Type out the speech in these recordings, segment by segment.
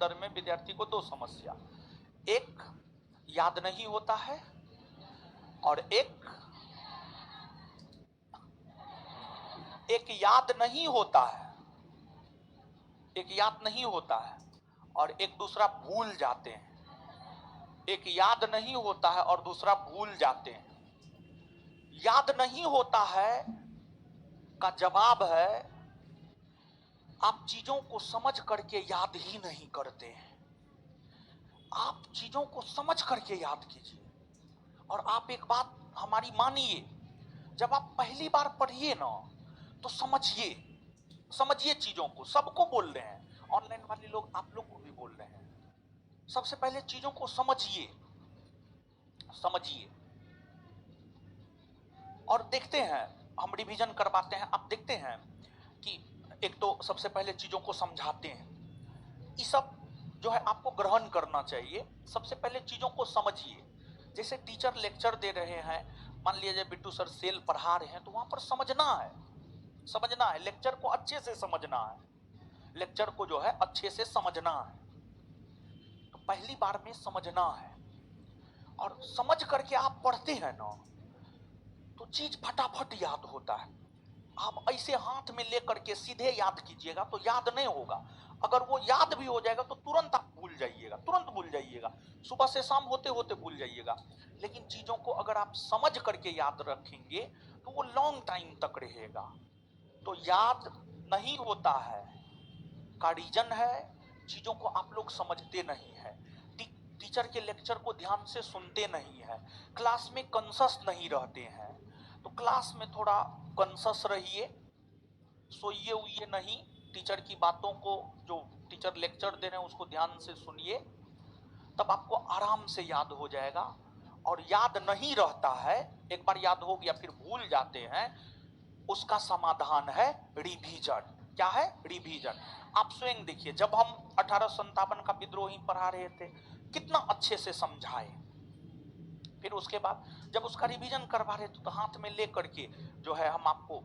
उत्तर में विद्यार्थी को दो समस्या, एक याद नहीं होता है और एक याद नहीं होता है, एक याद नहीं होता है और एक दूसरा भूल जाते हैं। एक याद नहीं होता है और दूसरा भूल जाते हैं। याद नहीं होता है का जवाब है आप चीजों को समझ करके याद ही नहीं करते हैं। आप चीजों को समझ करके याद कीजिए। और आप एक बात हमारी मानिए, जब आप पहली बार पढ़िए ना तो समझिए चीजों को। सबको बोल रहे हैं, ऑनलाइन वाले लोग आप लोग को भी बोल रहे हैं, सबसे पहले चीजों को समझिए और देखते हैं, हम रिवीजन करवाते हैं। आप देखते हैं कि एक तो सबसे पहले चीजों को समझाते हैं। ये सब जो है आपको ग्रहण करना चाहिए। सबसे पहले चीजों को समझिए। जैसे टीचर लेक्चर दे रहे हैं, मान लीजिए बिट्टू सर सेल पढ़ा रहे हैं, तो वहां पर समझना है, लेक्चर को अच्छे से समझना है, लेक्चर को जो है अच्छे से समझना है। तो पहली बार में समझना है और समझ करके आप पढ़ते हैं ना तो चीज फटाफट याद होता है। आप ऐसे हाथ में लेकर के सीधे याद कीजिएगा तो याद नहीं होगा। अगर वो याद भी हो जाएगा तो तुरंत आप भूल जाइएगा, सुबह से शाम होते होते भूल जाइएगा। लेकिन चीजों को अगर आप समझ करके याद रखेंगे तो वो लॉन्ग टाइम तक रहेगा। तो याद नहीं होता है का रीजन है चीजों को आप लोग समझते नहीं है, टीचर के लेक्चर को ध्यान से सुनते नहीं है, क्लास में कॉन्शस नहीं रहते हैं। तो क्लास में थोड़ा कॉन्शस रहिए, सोइए उइए नहीं, टीचर की बातों को, जो टीचर लेक्चर दे रहे हैं उसको ध्यान से सुनिए, तब आपको आराम से याद हो जाएगा। और याद नहीं रहता है, एक बार याद हो गया फिर भूल जाते हैं, उसका समाधान है रिवीजन। क्या है? रिवीजन। आप स्वयं देखिए, जब हम 1857 का विद्रोही पढ़ा रहे थे कितना अच्छे से समझाए। फिर उसके बाद जब उसका रिवीजन करवा रहे थे तो हाथ में ले करके जो है हम आपको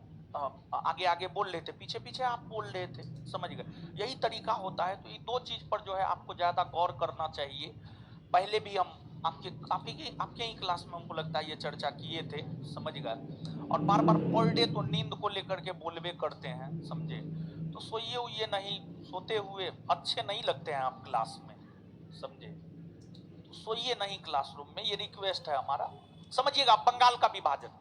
आगे आगे बोल रहे थे, पीछे पीछे आप बोल रहे थे, समझ गए? यही तरीका होता है। तो ये दो चीज पर जो है आपको ज्यादा गौर करना चाहिए। पहले भी हम आपके ही क्लास में हमको लगता है ये चर्चा किए थे, समझ गए? और बार बार पर डे तो नींद को लेकर के बोलबे करते हैं, समझे? तो सोइए उइए नहीं, सोते हुए अच्छे नहीं लगते हैं आप क्लास में, समझे? तो सोइए नहीं क्लासरूम में, ये रिक्वेस्ट है हमारा। समझिएगा, बंगाल का विभाजन